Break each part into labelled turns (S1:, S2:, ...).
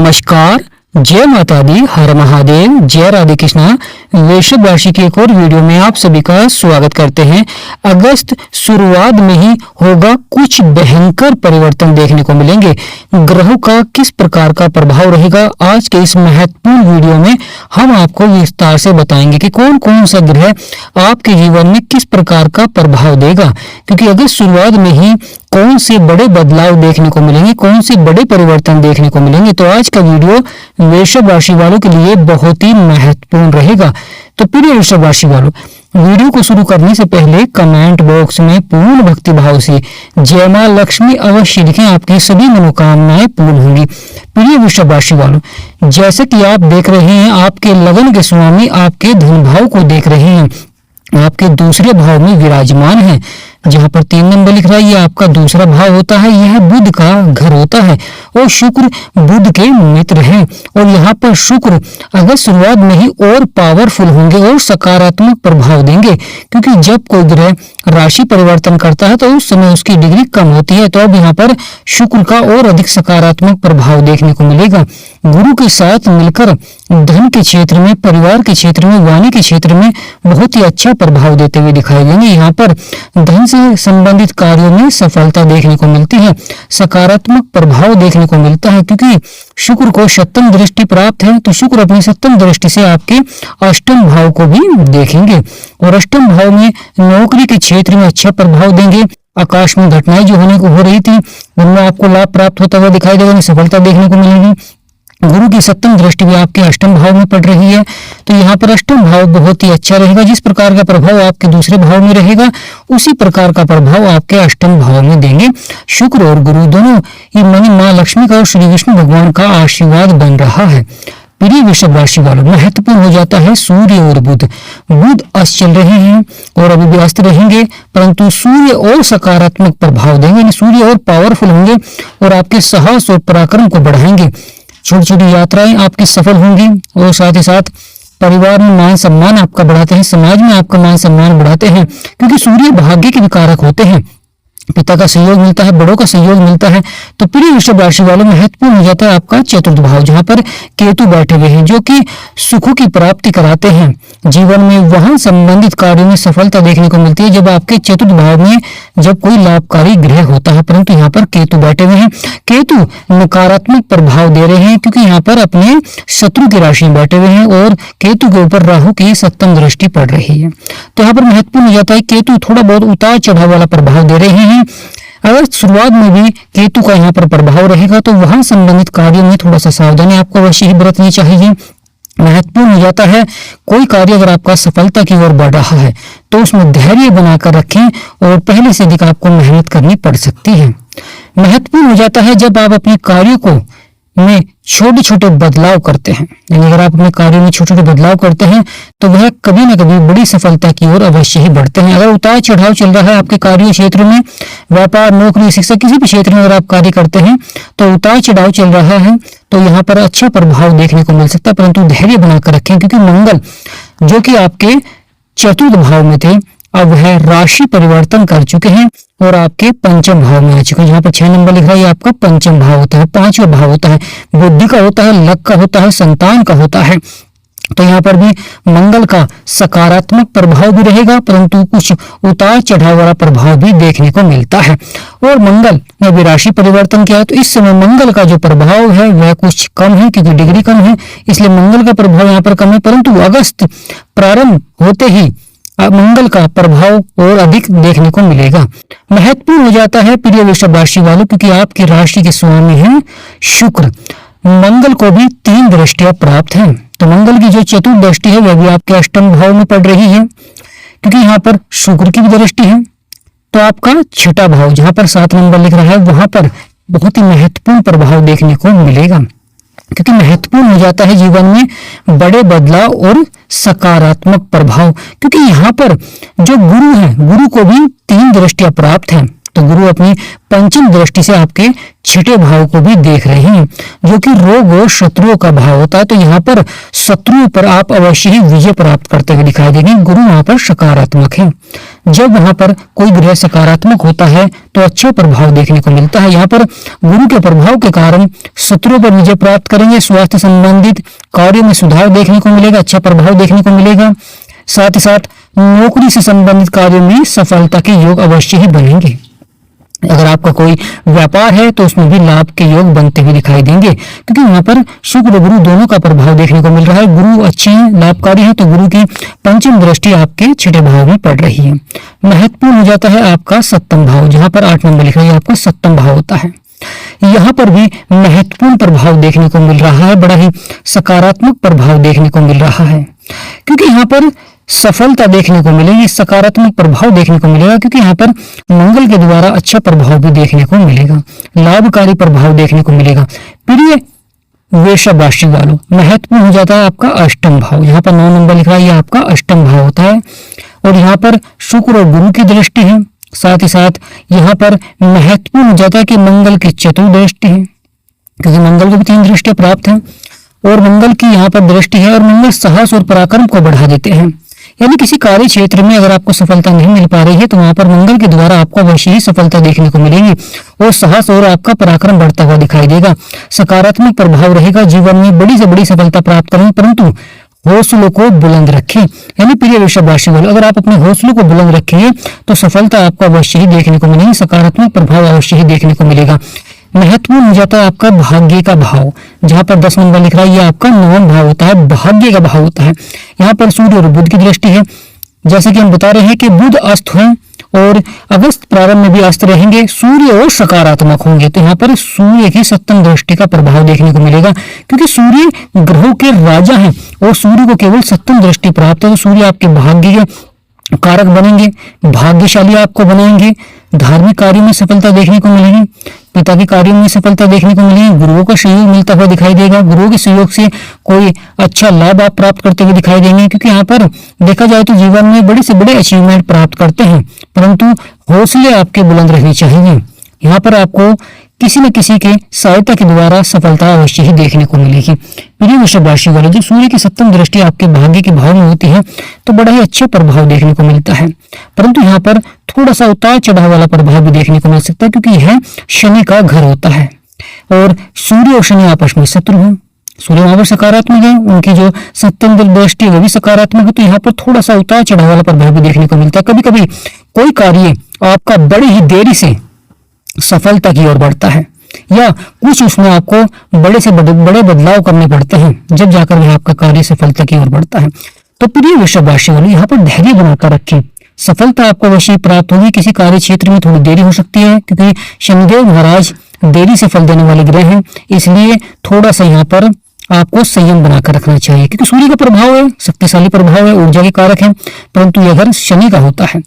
S1: नमस्कार, जय माता दी, हर महादेव, जय राधे कृष्णा। वृषभ राशि के एक और वीडियो में आप सभी का स्वागत करते हैं। अगस्त शुरुआत में ही होगा कुछ भयंकर परिवर्तन देखने को मिलेंगे। ग्रहों का किस प्रकार का प्रभाव रहेगा, आज के इस महत्वपूर्ण वीडियो में हम आपको विस्तार से बताएंगे कि कौन कौन सा ग्रह आपके जीवन में किस प्रकार का प्रभाव देगा। क्योंकि अगस्त शुरुआत में ही कौन से बड़े बदलाव देखने को मिलेंगे, कौन से बड़े परिवर्तन देखने को मिलेंगे, तो आज का वीडियो वृषभ राशि वालों के लिए बहुत ही महत्वपूर्ण रहेगा। तो प्रिय वृषभ राशि वालों, वीडियो को शुरू करने से पहले कमेंट बॉक्स में पूर्ण भक्ति भाव से जय मां लक्ष्मी अवश्य लिखें, आपकी सभी मनोकामनाएं पूर्ण होंगी। प्रिय वृषभ राशि वालों, जैसे कि आप देख रहे हैं, आपके लगन के स्वामी आपके धन भाव को देख रहे हैं, आपके दूसरे भाव में विराजमान है। जहां पर 3 नंबर लिख रहा है, ये आपका दूसरा भाव होता है, यह बुध का घर होता है और शुक्र बुध के मित्र है। और यहाँ पर शुक्र अगर शुरुआत में ही और पावरफुल होंगे और सकारात्मक प्रभाव देंगे, क्योंकि जब कोई ग्रह राशि परिवर्तन करता है तो उस समय उसकी डिग्री कम होती है। तो अब यहाँ पर शुक्र का और अधिक सकारात्मक प्रभाव देखने को मिलेगा। गुरु के साथ मिलकर धन के क्षेत्र में, परिवार के क्षेत्र में, वाणी के क्षेत्र में बहुत ही अच्छा प्रभाव देते हुए दिखाई देंगे। यहाँ पर धन से संबंधित कार्यों में सफलता देखने को मिलती है, सकारात्मक प्रभाव देखने को मिलता है, क्योंकि शुक्र को सप्तम दृष्टि प्राप्त है। तो शुक्र अपनी सप्तम दृष्टि से आपके अष्टम भाव को भी देखेंगे और अष्टम भाव में नौकरी के क्षेत्र में अच्छा प्रभाव देंगे। आकाश में घटनाएं जो होने को हो रही थी उनमें आपको लाभ प्राप्त होता हुआ दिखाई देगा, सफलता देखने को मिलेगी। गुरु की सप्तम दृष्टि भी आपके अष्टम भाव में पड़ रही है, तो यहाँ पर अष्टम भाव बहुत ही अच्छा रहेगा। जिस प्रकार का प्रभाव आपके दूसरे भाव में रहेगा उसी प्रकार का प्रभाव आपके अष्टम भाव में देंगे शुक्र और गुरु दोनों। ये मां लक्ष्मी का और श्री विष्णु भगवान का आशीर्वाद बन रहा है। प्रिय वृषभ राशि वालों, महत्वपूर्ण हो जाता है सूर्य और बुध। बुध अस्त चल रहे हैं और अभी भी अस्त रहेंगे, परंतु सूर्य और सकारात्मक प्रभाव देंगे, सूर्य और पावरफुल होंगे और आपके साहस और पराक्रम को बढ़ाएंगे। छोटी छोटी यात्राएं आपकी सफल होंगी और साथ ही साथ परिवार में मान सम्मान आपका बढ़ाते हैं, समाज में आपका मान सम्मान बढ़ाते हैं, क्योंकि सूर्य भाग्य के विकारक होते हैं। पिता का सहयोग मिलता है, बड़ों का सहयोग मिलता है। तो प्रिय वृषभ राशि वालों, महत्वपूर्ण हो जाता है आपका चतुर्थ भाव, जहां पर केतु बैठे हुए हैं, जो कि सुखों की प्राप्ति कराते हैं। जीवन में वाहन संबंधित कार्यों में सफलता देखने को मिलती है जब आपके चतुर्थ भाव में जब कोई लाभकारी ग्रह होता है, परंतु यहाँ पर केतु बैठे हुए हैं। केतु नकारात्मक प्रभाव दे रहे हैं, क्योंकि यहाँ पर अपने शत्रु की राशि में बैठे हुए हैं और केतु के ऊपर राहु की सप्तम दृष्टि पड़ रही है। तो यहाँ पर महत्वपूर्ण हो जाता है केतु थोड़ा बहुत उतार चढ़ाव वाला प्रभाव दे रहे हैं। अगर शुरुआत में भी केतु का यहाँ पर प्रभाव रहेगा तो वहां संबंधित कार्यों में थोड़ा सा सावधानी आपको अवश्य ही बरतनी चाहिए। महत्वपूर्ण हो जाता है कोई कार्य अगर आपका सफलता की ओर बढ़ रहा है तो उसमें धैर्य बनाकर रखें और पहले से अधिक आपको मेहनत करनी पड़ सकती है। महत्वपूर्ण हो जाता है जब आप अपने कार्यों को में छोटे छोटे बदलाव करते हैं, यानी अगर आप अपने कार्यों में छोटे छोटे बदलाव करते हैं तो वह कभी न कभी बड़ी सफलता की ओर अवश्य ही बढ़ते हैं। अगर उतार चढ़ाव चल रहा है आपके कार्य क्षेत्र में, व्यापार, नौकरी, शिक्षा, किसी भी क्षेत्र में अगर आप कार्य करते हैं तो उतार चढ़ाव चल रहा है तो यहाँ पर अच्छा प्रभाव देखने को मिल सकता है, परंतु धैर्य बनाकर रखें, क्योंकि मंगल जो कि आपके चतुर्थ भाव में थे अब वह राशि परिवर्तन कर चुके हैं और आपके पंचम भाव में आ चुके हैं। जहाँ पर 6 नंबर लिख रहा है, ये आपका पंचम भाव होता है, 5वां भाव होता है, बुद्धि का होता है, लक का होता है, संतान का होता है। तो यहाँ पर भी मंगल का सकारात्मक प्रभाव भी रहेगा, परंतु कुछ उतार चढ़ाव वाला प्रभाव भी देखने को मिलता है। और मंगल ने भी राशि परिवर्तन किया, तो इस समय मंगल का जो प्रभाव है वह कुछ कम है, क्योंकि डिग्री कम है, इसलिए मंगल का प्रभाव यहाँ पर कम है। परंतु अगस्त प्रारंभ होते ही मंगल का प्रभाव और अधिक देखने को मिलेगा। महत्वपूर्ण हो जाता है प्रिय वृषभ राशि वालों, क्योंकि आपकी राशि के स्वामी हैं शुक्र। मंगल को भी 3 दृष्टियां प्राप्त हैं, तो मंगल की जो चतुर्थ दृष्टि है वह भी आपके अष्टम भाव में पड़ रही है, क्योंकि यहाँ पर शुक्र की भी दृष्टि है। तो आपका 6ठा भाव, जहां पर 7 नंबर लिख रहा है, वहां पर बहुत ही महत्वपूर्ण प्रभाव देखने को मिलेगा, क्योंकि महत्वपूर्ण हो जाता है जीवन में बड़े बदलाव और सकारात्मक प्रभाव। क्योंकि यहाँ पर जो गुरु है, गुरु को भी 3 दृष्टियां प्राप्त हैं, तो गुरु अपनी पंचम दृष्टि से आपके छठे भाव को भी देख रहे हैं, जो कि रोग और शत्रुओं का भाव होता है। तो यहाँ पर शत्रुओं पर आप अवश्य ही विजय प्राप्त करते हुए दिखाई देंगे। गुरु वहां पर सकारात्मक है। जब वहां पर कोई ग्रह सकारात्मक होता है तो अच्छे प्रभाव देखने को मिलता है। यहाँ पर गुरु के प्रभाव के कारण शत्रुओं पर विजय प्राप्त करेंगे। स्वास्थ्य संबंधित कार्यों में सुधार देखने को मिलेगा, अच्छा प्रभाव देखने को मिलेगा। साथ ही साथ नौकरी से संबंधित कार्यों में सफलता के योग अवश्य ही बनेंगे। अगर आपका कोई व्यापार है तो उसमें भी लाभ के योग बनते हुए दिखाई देंगे, क्योंकि यहाँ पर शुक्र और गुरु दोनों का प्रभाव देखने को मिल रहा है। गुरु अच्छे हैं, लाभकारी है, तो गुरु की पंचम दृष्टि आपके छठे भाव में पड़ रही है। महत्वपूर्ण हो जाता है आपका सप्तम भाव, जहां पर 8 नंबर लिखा है आपका सप्तम भाव होता है। यहाँ पर भी महत्वपूर्ण प्रभाव देखने को मिल रहा है, बड़ा ही सकारात्मक प्रभाव देखने को मिल रहा है, क्योंकि यहाँ पर सफलता देखने को मिलेगी, सकारात्मक प्रभाव देखने को मिलेगा, क्योंकि यहाँ पर मंगल के द्वारा अच्छा प्रभाव भी देखने को मिलेगा, लाभकारी प्रभाव देखने को मिलेगा। प्रिय वृषभ राशि वालों, महत्वपूर्ण हो जाता है आपका अष्टम भाव। यहाँ पर 9 नंबर लिखा है, ये आपका अष्टम भाव होता है और यहाँ पर शुक्र और गुरु की दृष्टि है। साथ ही साथ यहाँ पर महत्वपूर्ण हो जाता है कि मंगल की चतुर्दृष्टि है, क्योंकि मंगल को भी 3 दृष्टियां प्राप्त है और मंगल की यहाँ पर दृष्टि है और मंगल साहस और पराक्रम को बढ़ा देते हैं। यानी किसी कार्य क्षेत्र में अगर आपको सफलता नहीं मिल पा रही है तो वहां पर मंगल के द्वारा आपको अवश्य ही सफलता देखने को मिलेगी और साहस और आपका पराक्रम बढ़ता हुआ दिखाई देगा। सकारात्मक प्रभाव रहेगा, जीवन में बड़ी से बड़ी सफलता प्राप्त करेंगे, परंतु हौसलों को बुलंद रखें। यानी प्रिय वृषभ राशि वालों, अगर आप अपने हौसलों को बुलंद रखेंगे तो सफलता आपको अवश्य ही देखने को मिलेगी, सकारात्मक प्रभाव अवश्य ही देखने को मिलेगा। महत्वपूर्ण हो जाता है आपका भाग्य का भाव, जहां पर 10 नंबर लिख रहा है, ये आपका 9वां भाव होता है, भाग्य का भाव होता है। यहाँ पर सूर्य और बुध की दृष्टि है। जैसे कि हम बता रहे हैं कि बुध अस्त है और अगस्त प्रारंभ में भी अस्त रहेंगे, सूर्य और सकारात्मक होंगे, तो यहाँ पर सूर्य की सप्तम दृष्टि का प्रभाव देखने को मिलेगा, क्योंकि सूर्य ग्रहों के राजा हैं और सूर्य को केवल सप्तम दृष्टि प्राप्त है। तो सूर्य आपके भाग्य के कारक बनेंगे, भाग्यशाली आपको बनाएंगे, धार्मिक कार्यों में सफलता देखने को मिलेगी, पिता के कार्यों में सफलता देखने को मिलेगी, गुरुओं का सहयोग मिलता हुआ दिखाई देगा, गुरुओं के सहयोग से कोई अच्छा लाभ आप प्राप्त करते हुए दिखाई देंगे। क्योंकि यहाँ पर देखा जाए तो जीवन में बड़े से बड़े अचीवमेंट प्राप्त करते हैं, परंतु हौसले आपके बुलंद रहने चाहिए। यहाँ पर आपको किसी न किसी के सहायता के द्वारा सफलता अवश्य ही देखने को मिलेगी। प्रिय वृषभ राशि वाले, जब सूर्य की सप्तम दृष्टि आपके भाग्य के भाव में होती है तो बड़ा ही अच्छा प्रभाव देखने को मिलता है, परंतु यहाँ पर थोड़ा सा उतार चढ़ाव वाला प्रभाव भी देखने को मिल सकता है, क्योंकि यह शनि का घर होता है और सूर्य और शनि आपस में शत्रु हैं। सूर्य वहां पर सकारात्मक है, उनकी जो सप्तम दृष्टि वो भी सकारात्मक है, तो यहाँ पर थोड़ा सा उतार चढ़ाव वाला प्रभाव भी देखने को मिलता है। कभी कभी कोई कार्य आपका बड़ी ही देरी से सफलता की ओर बढ़ता है या कुछ उसमें आपको बड़े से बड़े बदलाव करने पड़ते हैं, जब जाकर वह आपका कार्य सफलता की ओर बढ़ता है। तो प्रिय वृषभ राशि वाले, यहाँ पर धैर्य बनाकर रखें, सफलता आपको अवश्य प्राप्त होगी। किसी कार्य क्षेत्र में थोड़ी देरी हो सकती है, क्योंकि शनिदेव महाराज देरी से फल देने वाले ग्रह हैं, इसलिए थोड़ा सा यहाँ पर आपको संयम बनाकर रखना चाहिए, क्योंकि सूर्य का प्रभाव है, शक्तिशाली प्रभाव है, ऊर्जा के कारक है, परंतु यह घर शनि का होता है।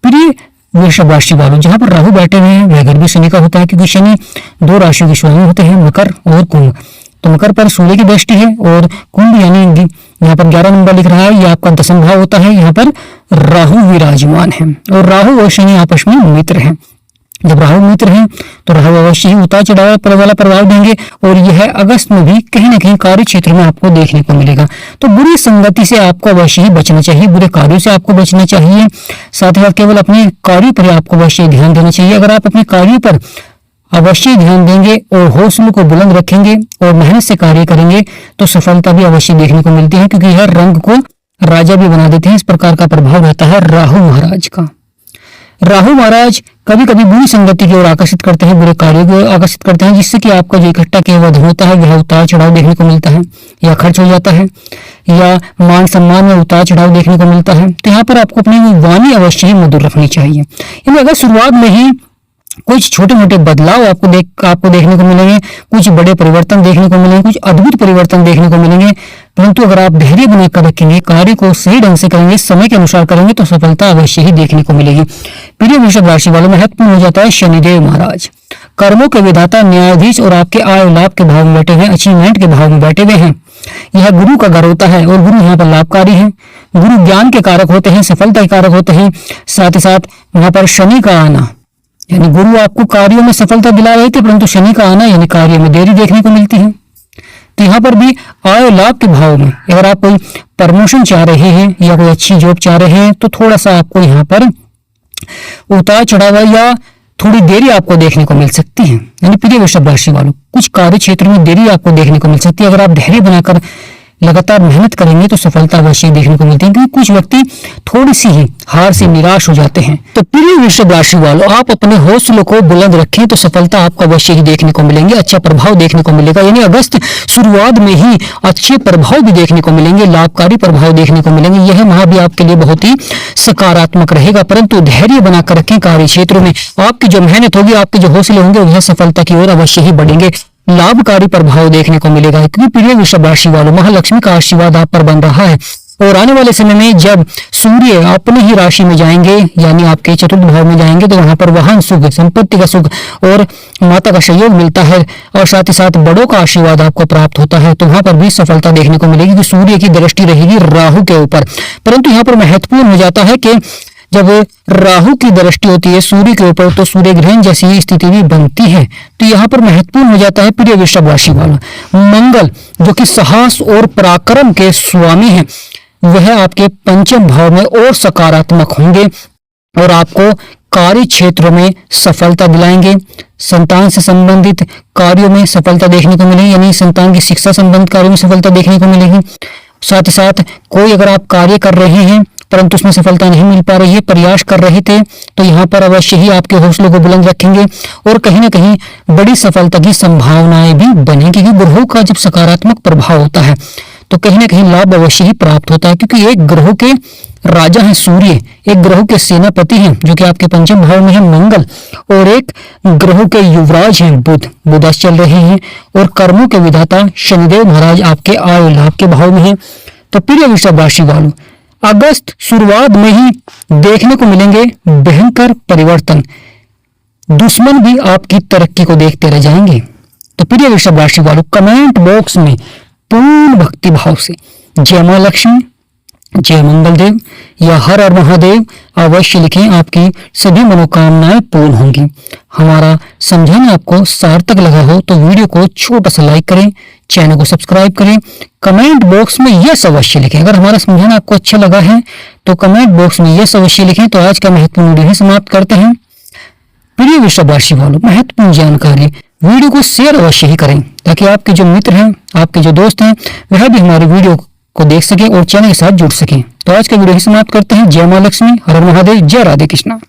S1: प्रिय वृषभ राशि वालों, जहां पर राहु बैठे हुए हैं वह घर भी शनि का होता है, क्योंकि शनि 2 राशियों के स्वामी होते हैं, मकर और कुंभ। तो मकर पर सूर्य की दृष्टि है और कुंभ यानी यहाँ पर 11 नंबर लिख रहा है, यह आपका 10वां भाव होता है। यहाँ पर राहु विराजमान है और राहु और शनि आपस में मित्र हैं। जब राहु मित्र हैं तो राहु अवश्य ही उतार चढ़ाव वाला प्रभाव देंगे और यह अगस्त में भी कहीं ना कहीं कार्य क्षेत्र में आपको देखने को मिलेगा। तो बुरी संगति से आपको अवश्य ही बचना चाहिए, बुरे कार्यों से आपको बचना चाहिए। साथ ही साथ केवल अपने कार्यों पर आपको अवश्य ध्यान देना चाहिए। अगर आप अपने कार्यों पर अवश्य ध्यान देंगे और हौसलों को बुलंद रखेंगे और मेहनत से कार्य करेंगे तो सफलता भी अवश्य देखने को मिलती है, क्योंकि यह रंग को राजा भी बना देते हैं। इस प्रकार का प्रभाव रहता है राहु महाराज का। राहु महाराज कभी कभी बुरी संगति की ओर आकर्षित करते हैं, बुरे कार्यों को आकर्षित करते हैं, जिससे कि आपका जो इकट्ठा किया हुआ धन होता है वह उतार चढ़ाव देखने को मिलता है, या खर्च हो जाता है, या मान सम्मान में उतार चढ़ाव देखने को मिलता है। तो यहाँ पर आपको अपनी वाणी अवश्य ही मधुर रखनी चाहिए। यानी अगर शुरुआत में ही कुछ छोटे मोटे बदलाव आपको देखने को मिलेंगे, कुछ बड़े परिवर्तन देखने को मिलेंगे, कुछ अद्भुत परिवर्तन देखने को मिलेंगे, परंतु अगर आप धैर्य बनाकर रखेंगे, कार्य को सही ढंग से करेंगे, समय के अनुसार करेंगे तो सफलता अवश्य ही देखने को मिलेगी। प्रिय वृषभ राशि वालों, महत्वपूर्ण हो जाता है शनिदेव महाराज, कर्मों के विधाता, न्यायाधीश और आपके आय लाभ के भाव में बैठे हुए, अचीवमेंट के भाव में बैठे हुए हैं। यह गुरु का घर होता है और गुरु यहाँ पर लाभकारी है। गुरु ज्ञान के कारक होते हैं, सफलता के कारक होते हैं। साथ ही साथ यहाँ पर शनि का आना यानी गुरु आपको कार्यों में सफलता दिला रहे थे, परंतु शनि का आना यानी कार्य में देरी देखने को मिलती है। तो यहाँ पर भी आय लाभ के भाव में अगर आप कोई प्रमोशन चाह रहे हैं या कोई अच्छी जॉब चाह रहे हैं तो थोड़ा सा आपको यहाँ पर उतार चढ़ाव या थोड़ी देरी आपको देखने को मिल सकती है। यानी प्रिय वृषभ राशि वालों, कुछ कार्य क्षेत्र में देरी आपको देखने को मिल सकती है। अगर आप धैर्य बनाकर लगातार मेहनत करेंगे तो सफलता अवश्य देखने को मिलती है, क्योंकि कुछ व्यक्ति थोड़ी सी ही हार से निराश हो जाते हैं। तो प्रिय वृषभ राशि वालों, आप अपने हौसलों को बुलंद रखें तो सफलता आपको अवश्य ही देखने को मिलेंगे, अच्छा प्रभाव देखने को मिलेगा। यानी अगस्त शुरुआत में ही अच्छे प्रभाव भी देखने को मिलेंगे, लाभकारी प्रभाव देखने को मिलेंगे। यह माह भी आपके लिए बहुत ही सकारात्मक रहेगा, परंतु धैर्य बनाकर रखें। कार्य क्षेत्र में आपकी जो मेहनत होगी, आपके जो हौसले होंगे, वह सफलता की ओर अवश्य ही बढ़ेंगे, लाभकारी प्रभाव देखने को मिलेगा। क्योंकि प्रिय वृषभ राशि वालों, महालक्ष्मी का आशीर्वाद आप पर बन रहा है और आने वाले समय में जब सूर्य अपने ही राशि में जाएंगे यानी आपके चतुर्थ भाव में जाएंगे तो वहां पर वाहन सुख, संपत्ति का सुख और माता का सहयोग मिलता है और साथ ही साथ बड़ों का आशीर्वाद आपको प्राप्त होता है। तो वहां पर भी सफलता देखने को मिलेगी कि सूर्य की दृष्टि रहेगी राहु के ऊपर। परंतु यहाँ पर महत्वपूर्ण हो जाता है कि जब राहु की दृष्टि होती है सूर्य के ऊपर तो सूर्य ग्रहण जैसी स्थिति भी बनती है। तो यहाँ पर महत्वपूर्ण हो जाता है प्रिय वृषभ राशि वाला, मंगल जो कि साहस और पराक्रम के स्वामी हैं, वह आपके पंचम भाव में और सकारात्मक होंगे और आपको कार्य क्षेत्रों में सफलता दिलाएंगे। संतान से संबंधित कार्यों में सफलता देखने को मिलेगी, यानी संतान की शिक्षा संबंधित कार्यों में सफलता देखने को मिलेगी। साथ ही साथ कोई अगर आप कार्य कर रहे हैं परंतु उसमें सफलता नहीं मिल पा रही है, प्रयास कर रहे थे, तो यहाँ पर अवश्य ही आपके हौसलों को बुलंद रखेंगे और कहीं ना कहीं बड़ी सफलता की संभावनाएं भी बनेगी। क्योंकि ग्रहों का जब सकारात्मक प्रभाव होता है तो कहीं ना कहीं लाभ अवश्य ही प्राप्त होता है, क्योंकि एक ग्रहों के राजा है सूर्य, एक ग्रहों के सेनापति हैं जो कि आपके पंचम भाव में है मंगल, और एक ग्रहों के युवराज हैं बुध चल रहे हैं, और कर्मों के विधाता शनिदेव महाराज आपके आय लाभ के भाव में है। तो प्रिय वृषभ राशि वालों, अगस्त शुरुआत में ही देखने को मिलेंगे भयंकर परिवर्तन, दुश्मन भी आपकी तरक्की को देखते रह जाएंगे। तो प्रिय वृषभ राशि वालों, कमेंट बॉक्स में पूर्ण भक्ति भाव से जय मां लक्ष्मी, जय मंगल देव या हर हर महादेव अवश्य लिखें, आपकी सभी मनोकामनाएं पूर्ण होंगी। हमारा समझाना आपको सार्थक लगा हो तो वीडियो को छोटा सा लाइक करें, चैनल को सब्सक्राइब करें, कमेंट बॉक्स में यस अवश्य लिखें। अगर हमारा समझाना आपको अच्छा लगा है तो कमेंट बॉक्स में यस अवश्य लिखें। तो आज का महत्वपूर्ण वीडियो समाप्त करते हैं। प्रिय वृषभ राशि वालों, महत्वपूर्ण जानकारी वीडियो को शेयर अवश्य ही करें ताकि आपके जो मित्र हैं, आपके जो दोस्त हैं, वह भी हमारे वीडियो को देख सके और चैनल के साथ जुड़ सके। तो आज का वीडियो ही समाप्त करते हैं। जय मां लक्ष्मी, हर हर महादेव, जय राधे कृष्णा।